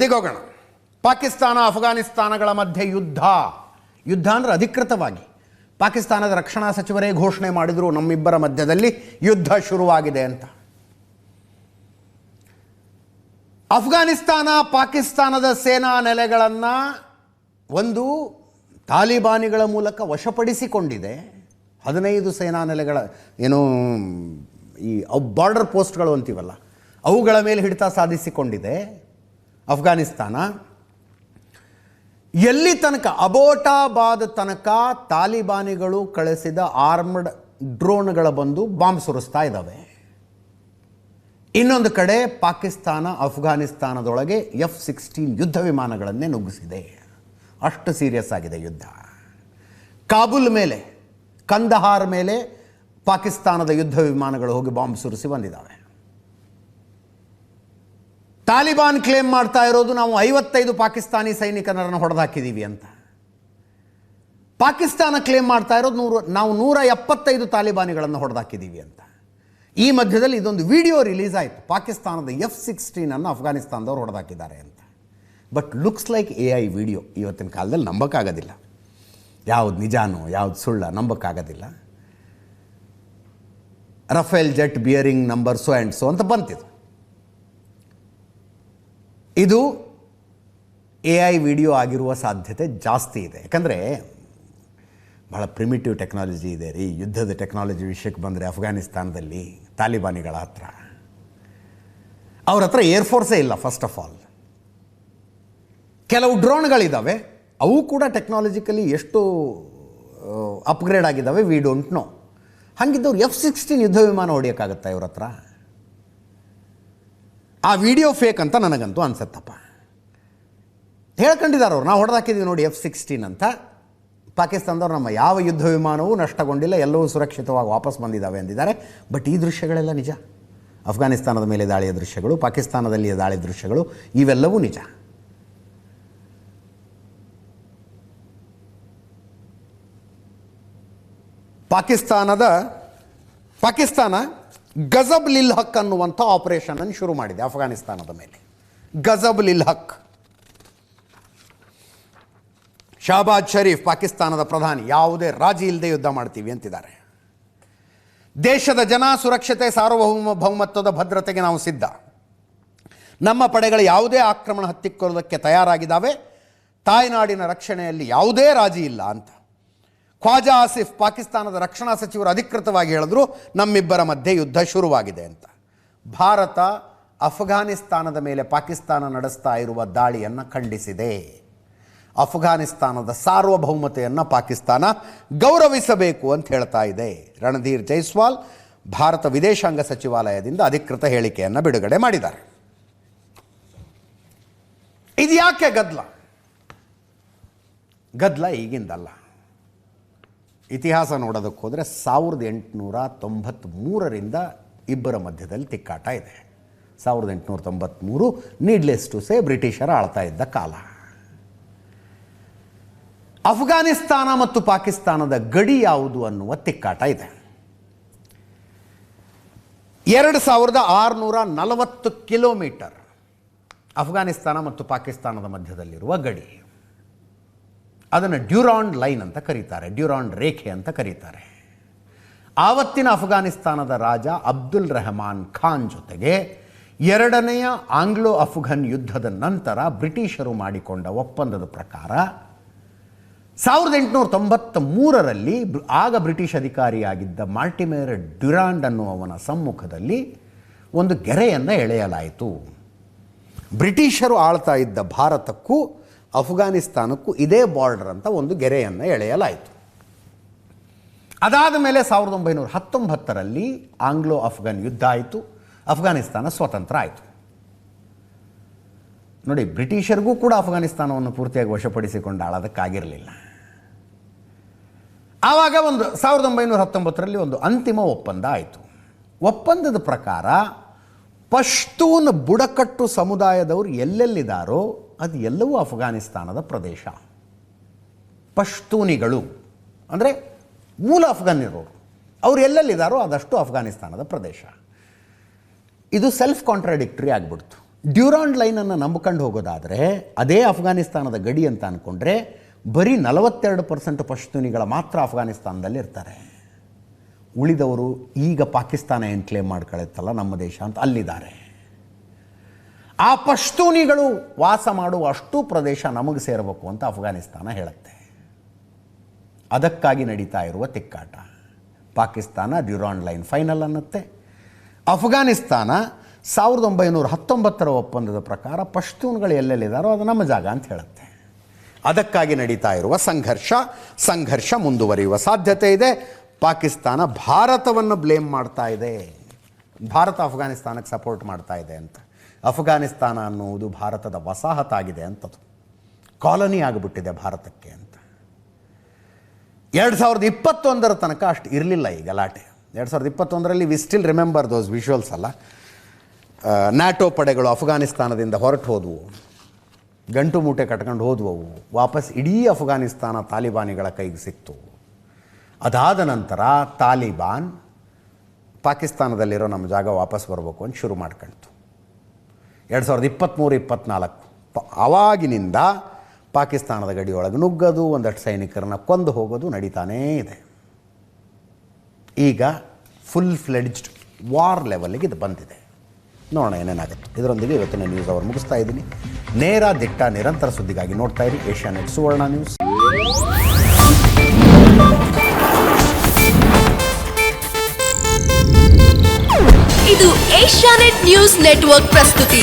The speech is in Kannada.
ದಿಗೋಗೋಣ. ಪಾಕಿಸ್ತಾನ ಅಫ್ಘಾನಿಸ್ತಾನಗಳ ಮಧ್ಯೆ ಯುದ್ಧ ಅಂದರೆ ಅಧಿಕೃತವಾಗಿ ಪಾಕಿಸ್ತಾನದ ರಕ್ಷಣಾ ಸಚಿವರೇ ಘೋಷಣೆ ಮಾಡಿದರು, ನಮ್ಮಿಬ್ಬರ ಮಧ್ಯದಲ್ಲಿ ಯುದ್ಧ ಶುರುವಾಗಿದೆ ಅಂತ. ಅಫ್ಘಾನಿಸ್ತಾನ ಪಾಕಿಸ್ತಾನದ ಸೇನಾ ನೆಲೆಗಳನ್ನು ಒಂದು ತಾಲಿಬಾನಿಗಳ ಮೂಲಕ ವಶಪಡಿಸಿಕೊಂಡಿದೆ. 15 ಸೇನಾ ನೆಲೆಗಳ ಏನು ಈ ಬಾರ್ಡರ್ ಪೋಸ್ಟ್ಗಳು ಅಂತೀವಲ್ಲ, ಅವುಗಳ ಮೇಲೆ ಹಿಡಿತ ಸಾಧಿಸಿಕೊಂಡಿದೆ ಅಫ್ಘಾನಿಸ್ತಾನ. ಎಲ್ಲಿ ತನಕ ಅಬೋಟಾಬಾದ್ ತನಕ ತಾಲಿಬಾನಿಗಳು ಕಳಿಸಿದ ಆರ್ಮ್ಡ್ ಡ್ರೋನ್ಗಳ ಬಂದು ಬಾಂಬ್ ಸುರಿಸ್ತಾ ಇದ್ದಾವೆ. ಇನ್ನೊಂದು ಕಡೆ ಪಾಕಿಸ್ತಾನ ಅಫ್ಘಾನಿಸ್ತಾನದೊಳಗೆ F-16 ಯುದ್ಧ ವಿಮಾನಗಳನ್ನೇ ನುಗ್ಗಿಸಿದೆ. ಅಷ್ಟು ಸೀರಿಯಸ್ ಆಗಿದೆ ಯುದ್ಧ. ಕಾಬೂಲ್ ಮೇಲೆ, ಕಂದಹಾರ್ ಮೇಲೆ ಪಾಕಿಸ್ತಾನದ ಯುದ್ಧ ವಿಮಾನಗಳು ಹೋಗಿ ಬಾಂಬ್ ಸುರಿಸಿ ಬಂದಿದ್ದಾವೆ. ತಾಲಿಬಾನ್ ಕ್ಲೇಮ್ ಮಾಡ್ತಾ ಇರೋದು ನಾವು 55 ಪಾಕಿಸ್ತಾನಿ ಸೈನಿಕರನ್ನು ಹೊಡೆದಾಕಿದ್ದೀವಿ ಅಂತ. ಪಾಕಿಸ್ತಾನ ಕ್ಲೇಮ್ ಮಾಡ್ತಾ ಇರೋದು ನಾವು 175 ತಾಲಿಬಾನಿಗಳನ್ನು ಹೊಡೆದಾಕಿದ್ದೀವಿ ಅಂತ. ಈ ಮಧ್ಯದಲ್ಲಿ ಇದೊಂದು ವಿಡಿಯೋ ರಿಲೀಸ್ ಆಯಿತು, ಪಾಕಿಸ್ತಾನದ F-16 ಅನ್ನು ಅಫ್ಘಾನಿಸ್ತಾನದವ್ರು ಹೊಡೆದಾಕಿದ್ದಾರೆ ಅಂತ. But looks like AI video. ಇವತ್ತಿನ ಕಾಲದಲ್ಲಿ ನಂಬಕ್ಕಾಗೋದಿಲ್ಲ, ಯಾವುದು ನಿಜಾನೋ ಯಾವುದು ಸುಳ್ಳ ನಂಬಕ್ಕಾಗೋದಿಲ್ಲ. Rafale jet bearing number so and so ಅಂತ ಬಂತಿದ್ದು. ಇದು AI ವಿಡಿಯೋ ಆಗಿರುವ ಸಾಧ್ಯತೆ ಜಾಸ್ತಿ ಇದೆ. ಯಾಕಂದರೆ ಭಾಳ ಪ್ರಿಮಿಟಿವ್ ಟೆಕ್ನಾಲಜಿ ಇದೆ ರೀ. ಯುದ್ಧದ ಟೆಕ್ನಾಲಜಿ ವಿಷಯಕ್ಕೆ ಬಂದರೆ ಅಫ್ಘಾನಿಸ್ತಾನದಲ್ಲಿ ತಾಲಿಬಾನಿಗಳ ಅವ್ರ ಹತ್ರ ಏರ್ಫೋರ್ಸೇ ಇಲ್ಲ. ಫಸ್ಟ್ ಆಫ್ ಆಲ್ ಕೆಲವು ಡ್ರೋನ್ಗಳಿದ್ದಾವೆ, ಅವು ಕೂಡ ಟೆಕ್ನಾಲಜಿಕಲಿ ಎಷ್ಟು ಅಪ್ಗ್ರೇಡ್ ಆಗಿದ್ದಾವೆ ವಿ ಡೋಂಟ್ ನೋ. ಹಾಗಿದ್ದವ್ರು F-16 ಯುದ್ಧ ವಿಮಾನ ಹೊಡೆಯೋಕ್ಕಾಗತ್ತಾ ಇವ್ರ ಹತ್ರ? ಆ ವಿಡಿಯೋ ಫೇಕ್ ಅಂತ ನನಗಂತೂ ಅನ್ಸತ್ತಪ್ಪ. ಹೇಳ್ಕೊಂಡಿದ್ದಾರೆ ಅವ್ರು, ನಾವು ಹೊಡೆದಾಕಿದ್ದೀವಿ ನೋಡಿ F-16 ಅಂತ. ಪಾಕಿಸ್ತಾನದವ್ರು ನಮ್ಮ ಯಾವ ಯುದ್ಧ ವಿಮಾನವೂ ನಷ್ಟಗೊಂಡಿಲ್ಲ, ಎಲ್ಲವೂ ಸುರಕ್ಷಿತವಾಗಿ ವಾಪಸ್ ಬಂದಿದ್ದಾವೆ ಅಂದಿದ್ದಾರೆ. ಬಟ್ ಈ ದೃಶ್ಯಗಳೆಲ್ಲ ನಿಜ. ಅಫ್ಘಾನಿಸ್ತಾನದ ಮೇಲೆ ದಾಳಿಯ ದೃಶ್ಯಗಳು, ಪಾಕಿಸ್ತಾನದಲ್ಲಿ ದಾಳಿಯ ದೃಶ್ಯಗಳು, ಇವೆಲ್ಲವೂ ನಿಜ. ಪಾಕಿಸ್ತಾನ ಗಜಬ್ ಲಿಲ್ ಹಕ್ ಅನ್ನುವಂಥ ಆಪರೇಷನ್ ಅನ್ನು ಶುರು ಮಾಡಿದೆ ಅಫ್ಘಾನಿಸ್ತಾನದ ಮೇಲೆ. ಗಜಬ್ ಲಿಲ್ ಹಕ್. ಶಹಬಾಜ್ ಶರೀಫ್ ಪಾಕಿಸ್ತಾನದ ಪ್ರಧಾನಿ ಯಾವುದೇ ರಾಜಿ ಇಲ್ಲದೆ ಯುದ್ಧ ಮಾಡ್ತೀವಿ ಅಂತಿದ್ದಾರೆ. ದೇಶದ ಜನ ಸುರಕ್ಷತೆ, ಸಾರ್ವಭೌಮತ್ವದ ಭದ್ರತೆಗೆ ನಾವು ಸಿದ್ಧ. ನಮ್ಮ ಪಡೆಗಳು ಯಾವುದೇ ಆಕ್ರಮಣ ಹತ್ತಿಕ್ಕೊಳ್ಳೋದಕ್ಕೆ ತಯಾರಾಗಿದ್ದಾವೆ. ತಾಯ್ನಾಡಿನ ರಕ್ಷಣೆಯಲ್ಲಿ ಯಾವುದೇ ರಾಜಿ ಇಲ್ಲ ಅಂತ ಖ್ವಾಜಾ ಆಸಿಫ್ ಪಾಕಿಸ್ತಾನದ ರಕ್ಷಣಾ ಸಚಿವರು ಅಧಿಕೃತವಾಗಿ ಹೇಳಿದ್ರು, ನಮ್ಮಿಬ್ಬರ ಮಧ್ಯೆ ಯುದ್ಧ ಶುರುವಾಗಿದೆ ಅಂತ. ಭಾರತ ಅಫ್ಘಾನಿಸ್ತಾನದ ಮೇಲೆ ಪಾಕಿಸ್ತಾನ ನಡೆಸ್ತಾ ಇರುವ ದಾಳಿಯನ್ನು ಖಂಡಿಸಿದೆ. ಅಫ್ಘಾನಿಸ್ತಾನದ ಸಾರ್ವಭೌಮತೆಯನ್ನು ಪಾಕಿಸ್ತಾನ ಗೌರವಿಸಬೇಕು ಅಂತ ಹೇಳ್ತಾ ಇದೆ. ರಣಧೀರ್ ಜೈಸ್ವಾಲ್ ಭಾರತ ವಿದೇಶಾಂಗ ಸಚಿವಾಲಯದಿಂದ ಅಧಿಕೃತ ಹೇಳಿಕೆಯನ್ನು ಬಿಡುಗಡೆ ಮಾಡಿದ್ದಾರೆ. ಇದು ಯಾಕೆ ಗದ್ದಲ ಈಗಿಂದಲ್ಲ. ಇತಿಹಾಸ ನೋಡೋದಕ್ಕೆ ಹೋದರೆ 1893ರಿಂದ ಇಬ್ಬರ ಮಧ್ಯದಲ್ಲಿ ತಿಕ್ಕಾಟ ಇದೆ. 1893 ನೀಡ್ಲೆಸ್ ಟು ಸೇ ಬ್ರಿಟಿಷರ ಆಳ್ತಾ ಇದ್ದ ಕಾಲ. ಅಫ್ಘಾನಿಸ್ತಾನ ಮತ್ತು ಪಾಕಿಸ್ತಾನದ ಗಡಿ ಯಾವುದು ಅನ್ನುವ ತಿಕ್ಕಾಟ ಇದೆ. 2640 ಕಿಲೋಮೀಟರ್ ಅಫ್ಘಾನಿಸ್ತಾನ ಮತ್ತು ಪಾಕಿಸ್ತಾನದ ಮಧ್ಯದಲ್ಲಿರುವ ಗಡಿ. ಅದನ್ನು ಡ್ಯೂರಾಂಡ್ ಲೈನ್ ಅಂತ ಕರೀತಾರೆ, ಡ್ಯೂರಾಂಡ್ ರೇಖೆ ಅಂತ ಕರೀತಾರೆ. ಆವತ್ತಿನ ಅಫ್ಘಾನಿಸ್ತಾನದ ರಾಜ ಅಬ್ದುಲ್ ರೆಹಮಾನ್ ಖಾನ್ ಜೊತೆಗೆ ಎರಡನೆಯ ಆಂಗ್ಲೋ ಅಫ್ಘನ್ ಯುದ್ಧದ ನಂತರ ಬ್ರಿಟಿಷರು ಮಾಡಿಕೊಂಡ ಒಪ್ಪಂದದ ಪ್ರಕಾರ 1893ರಲ್ಲಿ ಆಗ ಬ್ರಿಟಿಷ್ ಅಧಿಕಾರಿಯಾಗಿದ್ದ ಮಾರ್ಟಿಮೇರ್ ಡ್ಯೂರಾಂಡ್ ಅನ್ನುವವನ ಸಮ್ಮುಖದಲ್ಲಿ ಒಂದು ಗೆರೆಯನ್ನು ಎಳೆಯಲಾಯಿತು. ಬ್ರಿಟಿಷರು ಆಳ್ತಾ ಇದ್ದ ಭಾರತಕ್ಕೂ ಅಫ್ಘಾನಿಸ್ತಾನಕ್ಕೂ ಇದೇ ಬಾರ್ಡರ್ ಅಂತ ಒಂದು ಗೆರೆಯನ್ನು ಎಳೆಯಲಾಯಿತು. ಅದಾದ ಮೇಲೆ 1919ರಲ್ಲಿ ಆಂಗ್ಲೋ ಅಫ್ಘನ್ ಯುದ್ಧ ಆಯಿತು, ಅಫ್ಘಾನಿಸ್ತಾನ ಸ್ವತಂತ್ರ ಆಯಿತು. ನೋಡಿ, ಬ್ರಿಟಿಷರಿಗೂ ಕೂಡ ಅಫ್ಘಾನಿಸ್ತಾನವನ್ನು ಪೂರ್ತಿಯಾಗಿ ವಶಪಡಿಸಿಕೊಂಡು ಆಳೋದಕ್ಕಾಗಿರಲಿಲ್ಲ. ಆವಾಗ 1919ರಲ್ಲಿ ಒಂದು ಅಂತಿಮ ಒಪ್ಪಂದ ಆಯಿತು. ಒಪ್ಪಂದದ ಪ್ರಕಾರ ಪಶ್ತೂನ್ ಬುಡಕಟ್ಟು ಸಮುದಾಯದವರು ಎಲ್ಲೆಲ್ಲಿದ್ದಾರೋ ಅದು ಎಲ್ಲವೂ ಅಫ್ಘಾನಿಸ್ತಾನದ ಪ್ರದೇಶ. ಪಶ್ತೂನಿಗಳು ಅಂದರೆ ಮೂಲ ಅಫ್ಘಾನಿರೋರು, ಅವರು ಎಲ್ಲೆಲ್ಲಿದ್ದಾರೋ ಅದಷ್ಟು ಅಫ್ಘಾನಿಸ್ತಾನದ ಪ್ರದೇಶ. ಇದು ಸೆಲ್ಫ್ ಕಾಂಟ್ರಾಡಿಕ್ಟರಿ ಆಗಿಬಿಡ್ತು. ಡ್ಯೂರಾಂಡ್ ಲೈನನ್ನು ನಂಬ್ಕೊಂಡು ಹೋಗೋದಾದರೆ ಅದೇ ಅಫ್ಘಾನಿಸ್ತಾನದ ಗಡಿ ಅಂತ ಅಂದ್ಕೊಂಡ್ರೆ ಬರೀ 42% ಪಶ್ತೂನಿಗಳ ಮಾತ್ರ ಅಫ್ಘಾನಿಸ್ತಾನದಲ್ಲಿ ಇರ್ತಾರೆ. ಉಳಿದವರು ಈಗ ಪಾಕಿಸ್ತಾನ ಏನು ಕ್ಲೇಮ್ ಮಾಡ್ಕೊಳ್ಳುತ್ತಲ್ಲ ನಮ್ಮ ದೇಶ ಅಂತ ಅಲ್ಲಿದ್ದಾರೆ. ಆ ಪಶ್ತೂನಿಗಳು ವಾಸ ಮಾಡುವ ಅಷ್ಟು ಪ್ರದೇಶ ನಮಗೆ ಸೇರಬೇಕು ಅಂತ ಅಫ್ಘಾನಿಸ್ತಾನ ಹೇಳುತ್ತೆ. ಅದಕ್ಕಾಗಿ ನಡೀತಾ ಇರುವ ತಿಕ್ಕಾಟ. ಪಾಕಿಸ್ತಾನ ಡ್ಯೂರಾಂಡ್ ಲೈನ್ ಫೈನಲ್ ಅನ್ನತ್ತೆ. ಅಫ್ಘಾನಿಸ್ತಾನ 1919 ಒಪ್ಪಂದದ ಪ್ರಕಾರ ಪಶ್ತೂನ್ಗಳು ಎಲ್ಲೆಲ್ಲಿದ್ದಾರೋ ಅದು ನಮ್ಮ ಜಾಗ ಅಂತ ಹೇಳುತ್ತೆ. ಅದಕ್ಕಾಗಿ ನಡೀತಾ ಇರುವ ಸಂಘರ್ಷ ಮುಂದುವರಿಯುವ ಸಾಧ್ಯತೆ ಇದೆ. ಪಾಕಿಸ್ತಾನ ಭಾರತವನ್ನು ಬ್ಲೇಮ್ ಮಾಡ್ತಾ ಇದೆ. ಭಾರತ ಅಫ್ಘಾನಿಸ್ತಾನಕ್ಕೆ ಸಪೋರ್ಟ್ ಮಾಡ್ತಾ ಇದೆ ಅಂತ. ಅಫ್ಘಾನಿಸ್ತಾನ ಅನ್ನುವುದು ಭಾರತದ ವಸಾಹತಾಗಿದೆ ಅಂತದು, ಕಾಲನಿ ಆಗಿಬಿಟ್ಟಿದೆ ಭಾರತಕ್ಕೆ ಅಂತ. 2021 ತನಕ ಅಷ್ಟು ಇರಲಿಲ್ಲ ಈ ಗಲಾಟೆ. 2021ರಲ್ಲಿ we still remember those visuals ಅಲ್ಲ. ನ್ಯಾಟೋ ಪಡೆಗಳು ಅಫ್ಘಾನಿಸ್ತಾನದಿಂದ ಹೊರಟು ಹೋದವು, ಗಂಟು ಮೂಟೆ ಕಟ್ಕೊಂಡು ಹೋದವು. ವಾಪಸ್ ಇಡೀ ಅಫ್ಘಾನಿಸ್ತಾನ ತಾಲಿಬಾನಿಗಳ ಕೈಗೆ ಸಿಕ್ತು. ಅದಾದ ನಂತರ ತಾಲಿಬಾನ್ ಪಾಕಿಸ್ತಾನದಲ್ಲಿರೋ ನಮ್ಮ ಜಾಗ ವಾಪಸ್ ಬರಬೇಕು ಅಂತ ಶುರು ಮಾಡ್ಕೊಳ್ತು. 2023-24 ಆವಾಗಿನಿಂದ ಪಾಕಿಸ್ತಾನದ ಗಡಿಯೊಳಗೆ ನುಗ್ಗೋದು, ಒಂದಷ್ಟು ಸೈನಿಕರನ್ನ ಕೊಂದು ಹೋಗೋದು ನಡೀತಾನೇ ಇದೆ. ಈಗ ಫುಲ್ ಫ್ಲೆಡ್ಜ್ಡ್ ವಾರ್ ಲೆವೆಲ್ಗೆ ಇದು ಬಂದಿದೆ. ನೋಡೋಣ ಏನೇನಾಗುತ್ತೆ. ಇದರೊಂದಿಗೆ ಇವತ್ತಿನ ನ್ಯೂಸ್ ಅವರು ಮುಗಿಸ್ತಾ ಇದ್ದೀನಿ. ನೇರ ದಿಟ್ಟ ನಿರಂತರ ಸುದ್ದಿಗಾಗಿ ನೋಡ್ತಾ ಇರಿ ಏಷ್ಯಾನೆಟ್ ಸುವರ್ಣ ನ್ಯೂಸ್. ಇದು ಏಷ್ಯಾನೆಟ್ ನ್ಯೂಸ್ ನೆಟ್ವರ್ಕ್ ಪ್ರಸ್ತುತಿ.